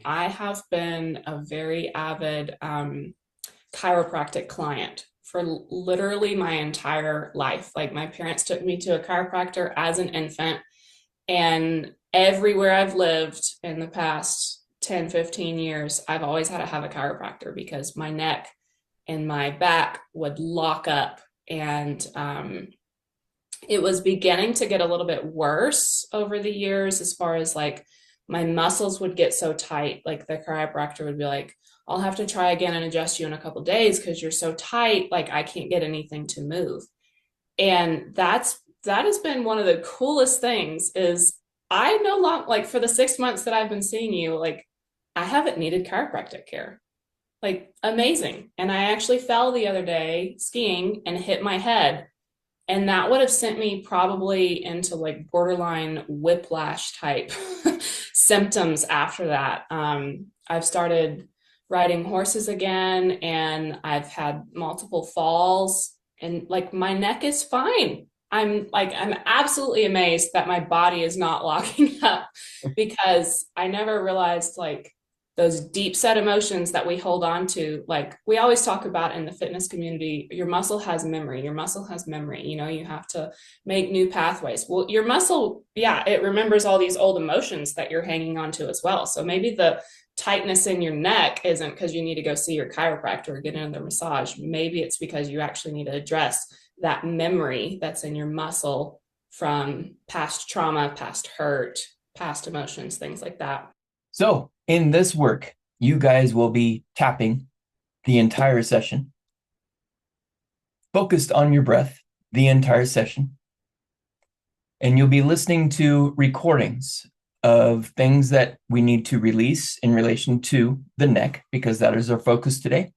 I have been a very avid chiropractic client for literally my entire life. Like my parents took me to a chiropractor as an infant, and everywhere I've lived in the past 10, 15 years, I've always had to have a chiropractor because my neck and my back would lock up. And it was beginning to get a little bit worse over the years as far as like my muscles would get so tight. Like the chiropractor would be like, I'll have to try again and adjust you in a couple of days because you're so tight. Like I can't get anything to move. And that has been one of the coolest things is I no longer like for the 6 months that I've been seeing you, like I haven't needed chiropractic care. Like amazing. And I actually fell the other day skiing and hit my head. And that would have sent me probably into like borderline whiplash type symptoms after that. I've started riding horses again and I've had multiple falls and like my neck is fine. I'm absolutely amazed that my body is not locking up because I never realized like those deep set emotions that we hold on to. Like we always talk about in the fitness community, your muscle has memory. Your muscle has memory. You know, you have to make new pathways. Well, your muscle, yeah, it remembers all these old emotions that you're hanging on to as well. So maybe the tightness in your neck isn't because you need to go see your chiropractor or get another massage. Maybe it's because you actually need to address that memory that's in your muscle from past trauma, past hurt, past emotions, things like that. So in this work, you guys will be tapping the entire session, focused on your breath the entire session. And you'll be listening to recordings of things that we need to release in relation to the neck, because that is our focus today,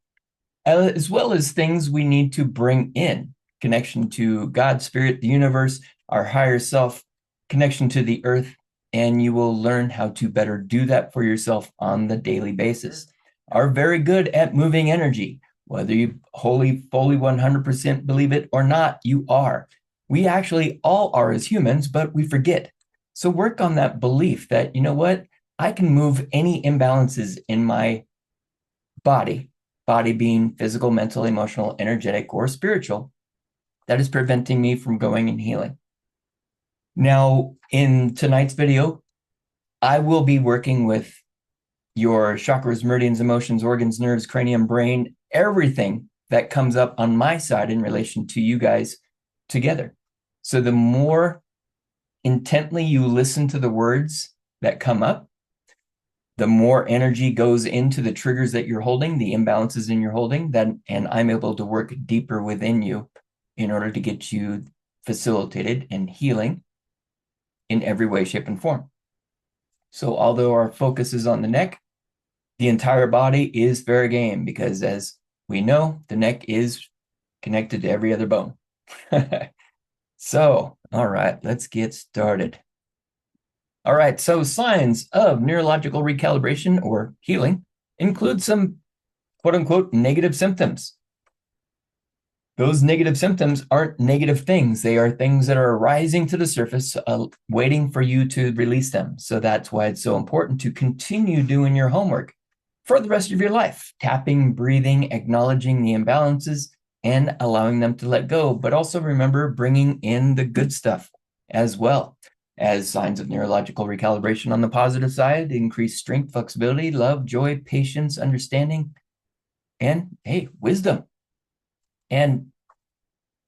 as well as things we need to bring in connection to God, Spirit, the universe, our higher self, connection to the earth, and you will learn how to better do that for yourself on the daily basis. Are very good at moving energy, whether you fully 100% believe it or not, you are. We actually all are as humans, but we forget. So work on that belief that, you know what, I can move any imbalances in my body being physical, mental, emotional, energetic, or spiritual, that is preventing me from going and healing. Now, in tonight's video, I will be working with your chakras, meridians, emotions, organs, nerves, cranium, brain, everything that comes up on my side in relation to you guys together. So the more intently you listen to the words that come up, the more energy goes into the triggers that you're holding, the imbalances in your holding, and I'm able to work deeper within you in order to get you facilitated and healing in every way, shape, and form. So although our focus is on the neck, the entire body is fair game because as we know, the neck is connected to every other bone. So, all right, let's get started. All right, so signs of neurological recalibration or healing include some quote unquote negative symptoms. Those negative symptoms aren't negative things. They are things that are rising to the surface, waiting for you to release them. So that's why it's so important to continue doing your homework for the rest of your life, tapping, breathing, acknowledging the imbalances, and allowing them to let go. But also remember bringing in the good stuff as well as signs of neurological recalibration on the positive side, increased strength, flexibility, love, joy, patience, understanding, and hey, wisdom. And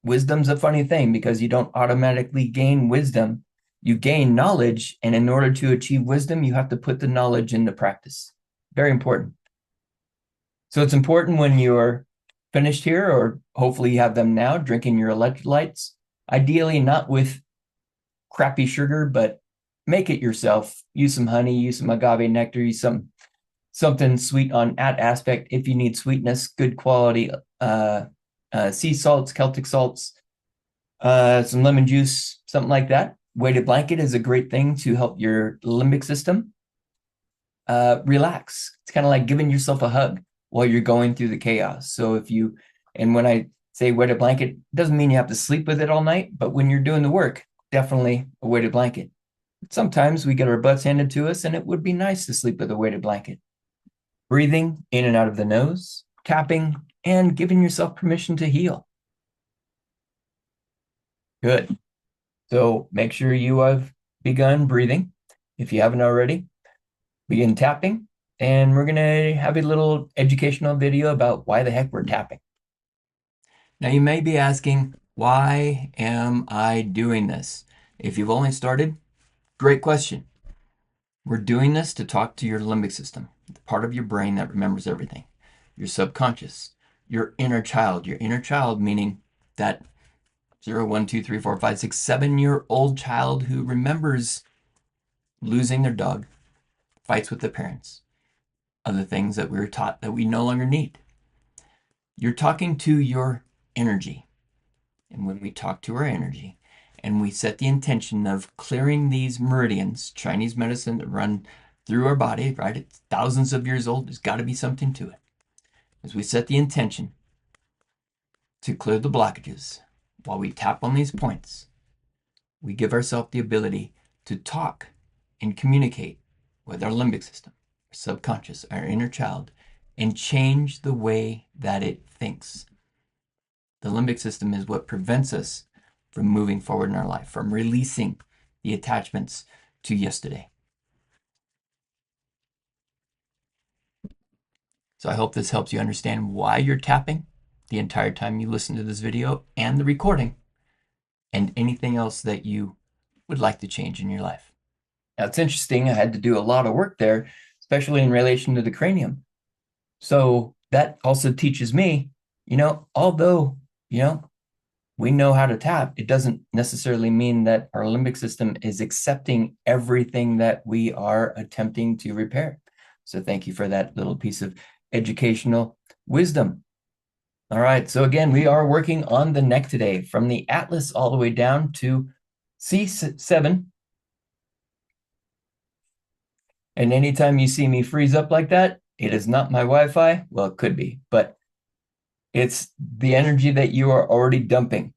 wisdom's a funny thing because you don't automatically gain wisdom. You gain knowledge, and in order to achieve wisdom, you have to put the knowledge into practice. Very important. So it's important when you're finished here, or hopefully you have them now, drinking your electrolytes, ideally not with crappy sugar, but make it yourself. Use some honey, use some agave nectar, use something sweet on at aspect if you need sweetness, good quality sea salts, Celtic salts, some lemon juice, something like that. Weighted blanket is a great thing to help your limbic system relax. It's kind of like giving yourself a hug while you're going through the chaos. So and when I say weighted blanket, it doesn't mean you have to sleep with it all night, but when you're doing the work, definitely a weighted blanket. Sometimes we get our butts handed to us, and it would be nice to sleep with a weighted blanket. breathing in and out of the nose, tapping, and giving yourself permission to heal. Good. So make sure you have begun breathing. If you haven't already, begin tapping. And we're going to have a little educational video about why the heck we're tapping. Now, you may be asking, why am I doing this? If you've only started, great question. We're doing this to talk to your limbic system, the part of your brain that remembers everything, your subconscious, your inner child meaning that 0, 1, 2, 3, 4, 5, 6, 7-year-old child who remembers losing their dog, fights with the parents, other things that we were taught that we no longer need. You're talking to your energy. And when we talk to our energy and we set the intention of clearing these meridians, Chinese medicine that run through our body, right? It's thousands of years old. There's got to be something to it. As we set the intention to clear the blockages while we tap on these points, we give ourselves the ability to talk and communicate with our limbic system, our subconscious, our inner child, and change the way that it thinks. The limbic system is what prevents us from moving forward in our life, from releasing the attachments to yesterday. So I hope this helps you understand why you're tapping the entire time you listen to this video and the recording, and anything else that you would like to change in your life. Now, it's interesting. I had to do a lot of work there, especially in relation to the cranium. So that also teaches me, although, we know how to tap, it doesn't necessarily mean that our limbic system is accepting everything that we are attempting to repair. So thank you for that little piece of educational wisdom. All right, so again, we are working on the neck today, from the atlas all the way down to C7. And anytime you see me freeze up like that, it is not my Wi-Fi. Well, it could be, but it's the energy that you are already dumping.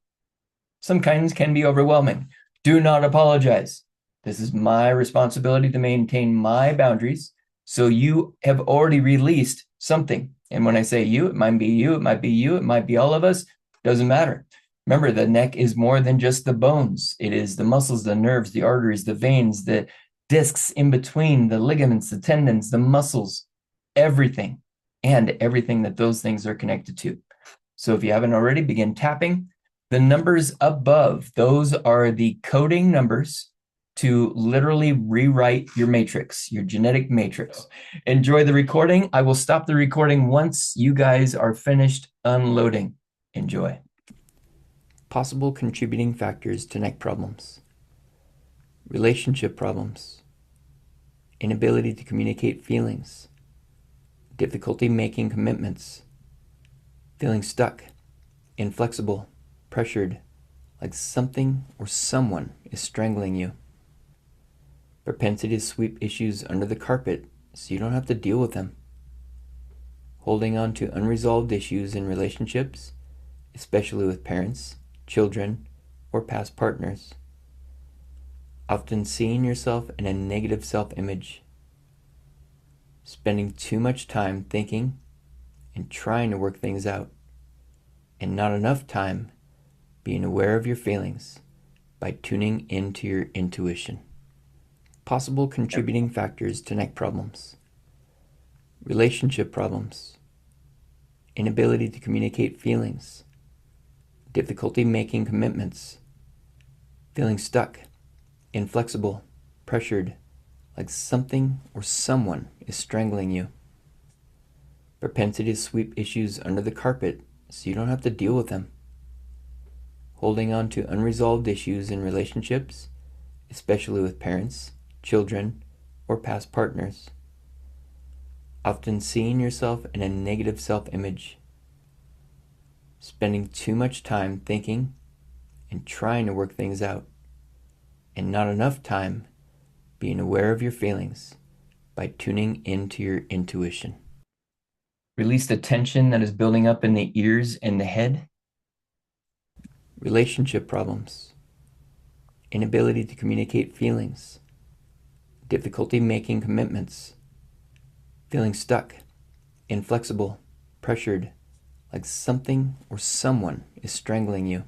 Some kinds can be overwhelming. Do not apologize. This is my responsibility to maintain my boundaries. So you have already released something. And when I say you, it might be you, it might be you, it might be all of us. Doesn't matter. Remember, the neck is more than just the bones. It is the muscles, the nerves, the arteries, the veins, the discs in between, the ligaments, the tendons, the muscles, everything, and everything that those things are connected to. So if you haven't already, begin tapping. The numbers above, those are the coding numbers to literally rewrite your matrix, your genetic matrix. Enjoy the recording. I will stop the recording once you guys are finished unloading. Enjoy. Possible contributing factors to neck problems: relationship problems, inability to communicate feelings, difficulty making commitments, feeling stuck, inflexible, pressured, like something or someone is strangling you. Propensity to sweep issues under the carpet so you don't have to deal with them. Holding on to unresolved issues in relationships, especially with parents, children, or past partners. Often seeing yourself in a negative self-image. Spending too much time thinking and trying to work things out, and not enough time being aware of your feelings by tuning into your intuition. Possible contributing factors to neck problems: relationship problems, inability to communicate feelings, difficulty making commitments, feeling stuck, inflexible, pressured, like something or someone is strangling you. Propensity to sweep issues under the carpet so you don't have to deal with them. Holding on to unresolved issues in relationships, especially with parents, children, or past partners. Often seeing yourself in a negative self-image. Spending too much time thinking and trying to work things out, and not enough time being aware of your feelings by tuning into your intuition. Release the tension that is building up in the ears and the head. Relationship problems, inability to communicate feelings, difficulty making commitments, feeling stuck, inflexible, pressured, like something or someone is strangling you.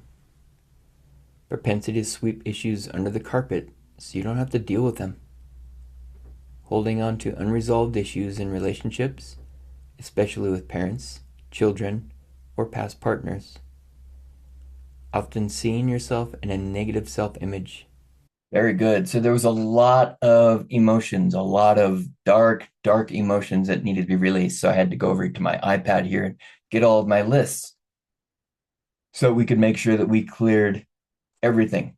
Propensity to sweep issues under the carpet so you don't have to deal with them. Holding on to unresolved issues in relationships, especially with parents, children, or past partners. Often seeing yourself in a negative self-image. Very good. So there was a lot of emotions, a lot of dark, dark emotions that needed to be released. So I had to go over to my iPad here and get all of my lists so we could make sure that we cleared everything.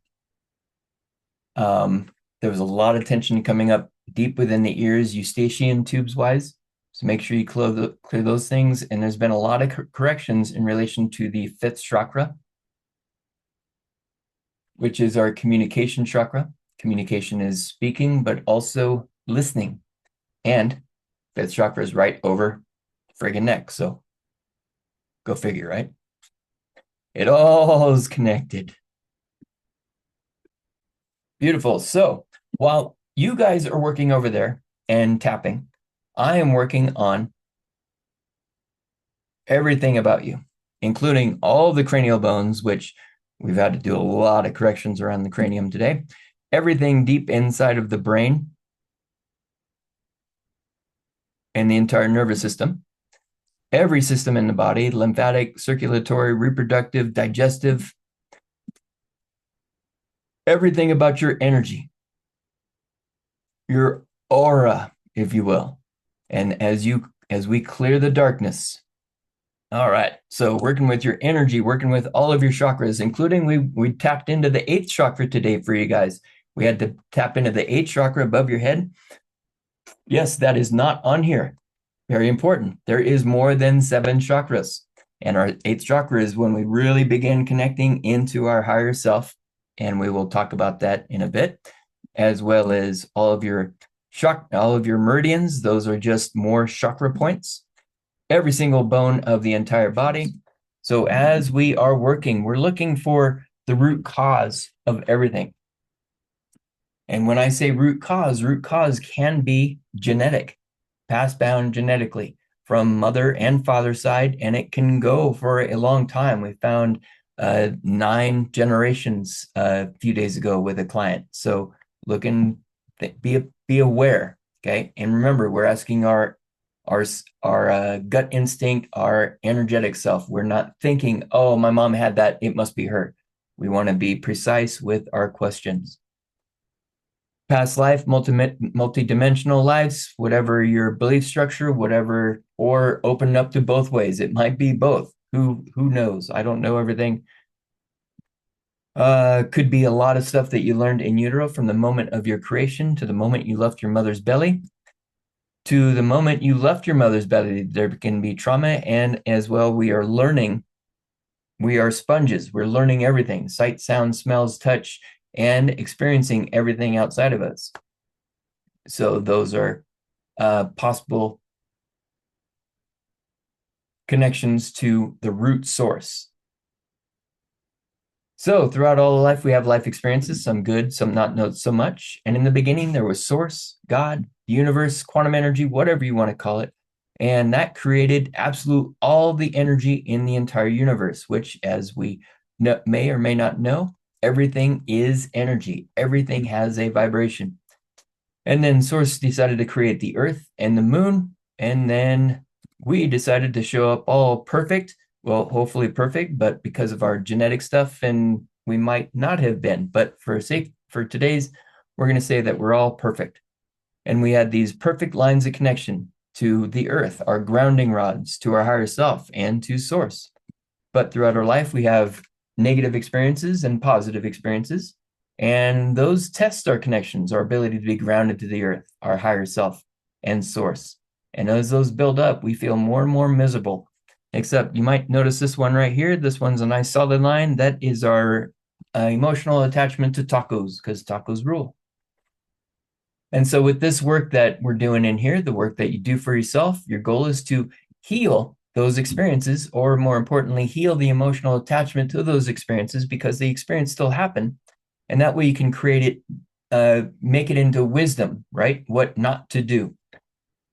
There was a lot of tension coming up deep within the ears, eustachian tubes wise. So make sure you clear those things. And there's been a lot of corrections in relation to the fifth chakra, which is our communication chakra. Communication is speaking, but also listening. And fifth chakra is right over friggin' neck. So go figure, right? It all is connected. Beautiful. So while you guys are working over there and tapping, I am working on everything about you, including all the cranial bones, which we've had to do a lot of corrections around the cranium today. Everything deep inside of the brain and the entire nervous system. Every system in the body, lymphatic, circulatory, reproductive, digestive, everything about your energy, your aura, if you will. And as we clear the darkness. All right. So working with your energy, working with all of your chakras, including we tapped into the eighth chakra today for you guys. We had to tap into the eighth chakra above your head. Yes, that is not on here. Very important. There is more than 7 chakras. And our eighth chakra is when we really begin connecting into our higher self. And we will talk about that in a bit, as well as all of your meridians. Those are just more chakra points. Every single bone of the entire body. So as we are working, we're looking for the root cause of everything. And when I say root cause can be genetic, passed down genetically from mother and father side, and it can go for a long time. We found 9 generations a few days ago with a client. So be aware, okay? And remember, we're asking our gut instinct, our energetic self. We're not thinking, oh, my mom had that, it must be her. We want to be precise with our questions. Past life, multi-dimensional lives, whatever your belief structure, whatever, or open up to both ways. It might be both. Who knows? I don't know everything. Could be a lot of stuff that you learned in utero from the moment of your creation to the moment you left your mother's belly. To the moment you left your mother's belly, there can be trauma, and as well, we are learning. We are sponges. We're learning everything: sight, sound, smells, touch, and experiencing everything outside of us. So those are possible connections to the root source. So throughout all of life, we have life experiences, some good, some not so much. And in the beginning, there was source, God, the universe, quantum energy, whatever you want to call it. And that created absolute all the energy in the entire universe, which, as we may or may not know, everything is energy. Everything has a vibration. And then source decided to create the earth and the moon. And then we decided to show up all perfect. Well, hopefully perfect, but because of our genetic stuff, and we might not have been. But for today's, we're going to say that we're all perfect. And we had these perfect lines of connection to the earth, our grounding rods, to our higher self, and to source. But throughout our life, we have negative experiences and positive experiences. And those test our connections, our ability to be grounded to the earth, our higher self, and source. And as those build up, we feel more and more miserable. Except you might notice this one right here. This one's a nice solid line. That is our emotional attachment to tacos, because tacos rule. And so with this work that we're doing in here, the work that you do for yourself, your goal is to heal those experiences, or more importantly, heal the emotional attachment to those experiences, because the experience still happened. And that way you can create it, make it into wisdom, right? What not to do.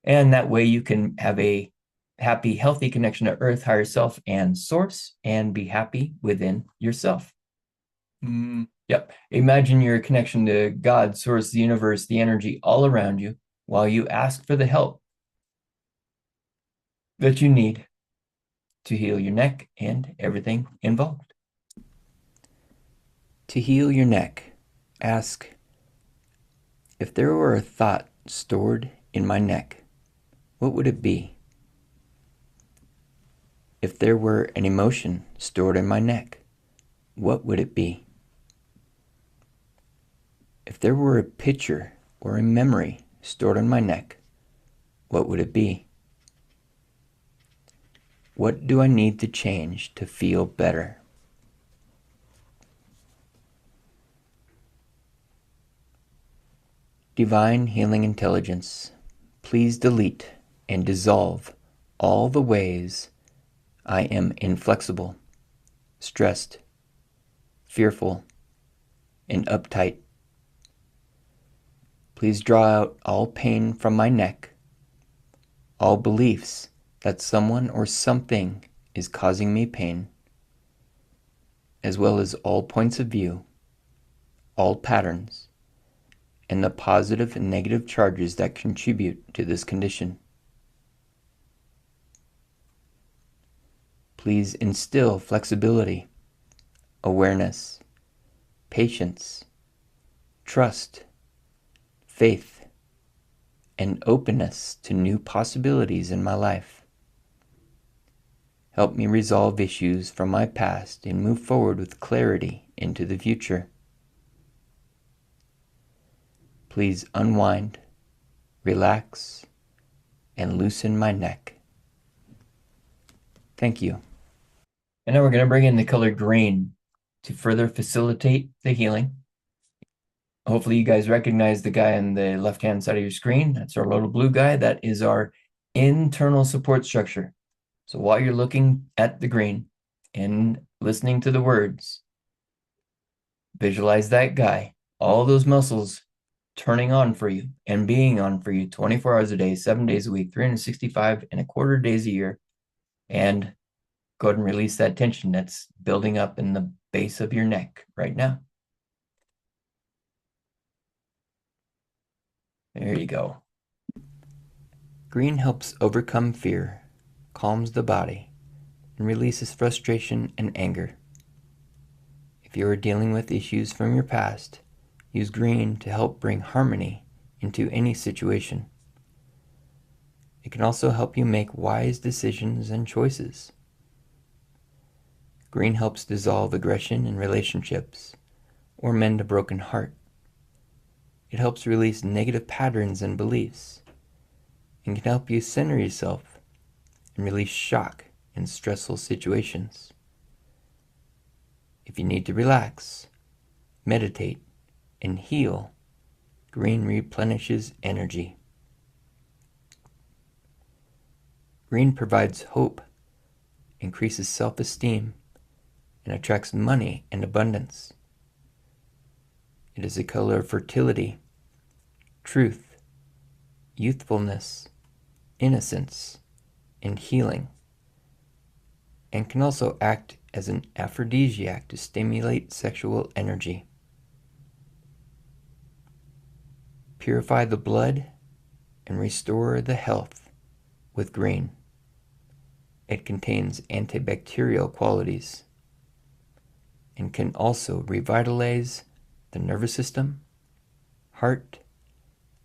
And that way you can have a happy, healthy connection to earth, higher self, and source, and be happy within yourself. Yep. Imagine your connection to God, source, the universe, the energy all around you while you ask for the help that you need to heal your neck and everything involved. To heal your neck, ask, if there were a thought stored in my neck, what would it be? If there were an emotion stored in my neck, what would it be? If there were a picture or a memory stored in my neck, what would it be? What do I need to change to feel better? Divine Healing Intelligence, please delete and dissolve all the ways I am inflexible, stressed, fearful, and uptight. Please draw out all pain from my neck, all beliefs that someone or something is causing me pain, as well as all points of view, all patterns, and the positive and negative charges that contribute to this condition. Please instill flexibility, awareness, patience, trust, faith, and openness to new possibilities in my life. Help me resolve issues from my past and move forward with clarity into the future. Please unwind, relax, and loosen my neck. Thank you. And now we're going to bring in the color green to further facilitate the healing. Hopefully you guys recognize the guy on the left-hand side of your screen. That's our little blue guy. That is our internal support structure. So while you're looking at the green and listening to the words, visualize that guy, all those muscles turning on for you and being on for you 24 hours a day, 7 days a week, 365 and a quarter days a year. And go ahead and release that tension that's building up in the base of your neck right now. There you go. Green helps overcome fear, calms the body, and releases frustration and anger. If you are dealing with issues from your past, use green to help bring harmony into any situation. It can also help you make wise decisions and choices. Green helps dissolve aggression in relationships or mend a broken heart. It helps release negative patterns and beliefs and can help you center yourself and release shock in stressful situations. If you need to relax, meditate, and heal, green replenishes energy. Green provides hope, increases self-esteem, and attracts money and abundance. It is a color of fertility, truth, youthfulness, innocence, and healing, and can also act as an aphrodisiac to stimulate sexual energy. Purify the blood and restore the health with green. It contains antibacterial qualities and can also revitalize the nervous system, heart,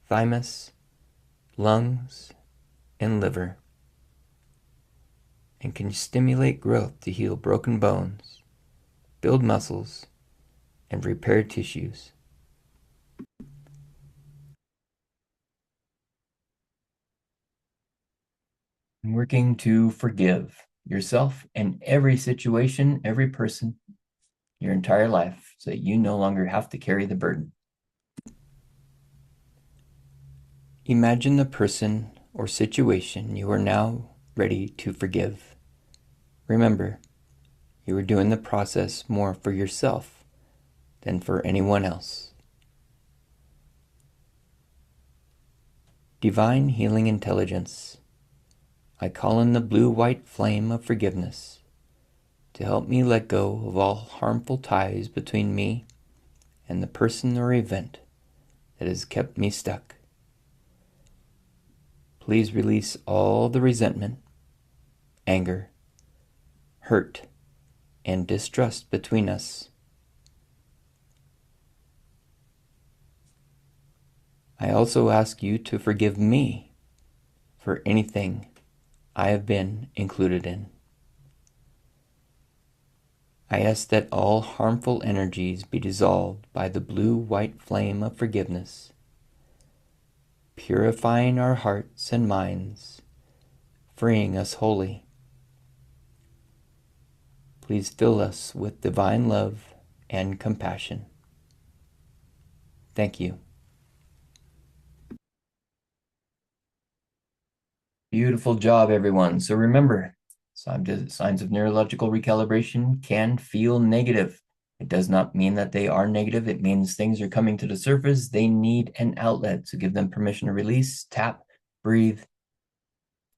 thymus, lungs, and liver, and can stimulate growth to heal broken bones, build muscles, and repair tissues. Working to forgive yourself and every situation, every person, your entire life, so that you no longer have to carry the burden. Imagine the person or situation you are now ready to forgive. Remember, you are doing the process more for yourself than for anyone else. Divine Healing Intelligence, I call in the blue-white flame of forgiveness to help me let go of all harmful ties between me and the person or event that has kept me stuck. Please release all the resentment, anger, hurt, and distrust between us. I also ask you to forgive me for anything I have been included in. I ask that all harmful energies be dissolved by the blue-white flame of forgiveness, purifying our hearts and minds, freeing us wholly. Please fill us with divine love and compassion. Thank you. Beautiful job, everyone. So remember, signs of neurological recalibration can feel negative. It does not mean that they are negative. It means things are coming to the surface. They need an outlet. So give them permission to release, tap, breathe,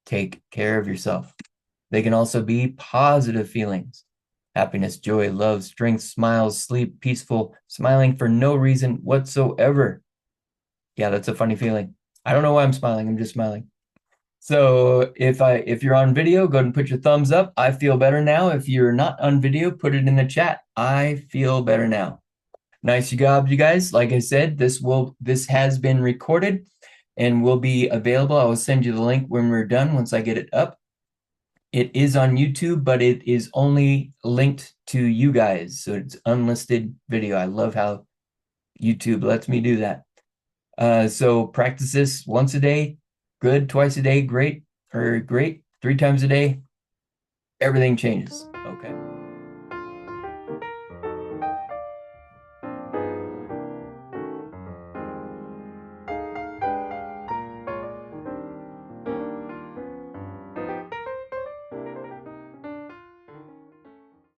take care of yourself. They can also be positive feelings. Happiness, joy, love, strength, smiles, sleep, peaceful, smiling for no reason whatsoever. Yeah, that's a funny feeling. I don't know why I'm smiling. I'm just smiling. So if you're on video, go ahead and put your thumbs up. I feel better now. If you're not on video, put it in the chat. I feel better now. Nice job, you guys. Like I said, this has been recorded and will be available. I will send you the link when we're done, once I get it up. It is on YouTube, but it is only linked to you guys. So it's unlisted video. I love how YouTube lets me do that. So practice this once a day, good, twice a day, great, or great, 3 times a day. Everything changes. Okay.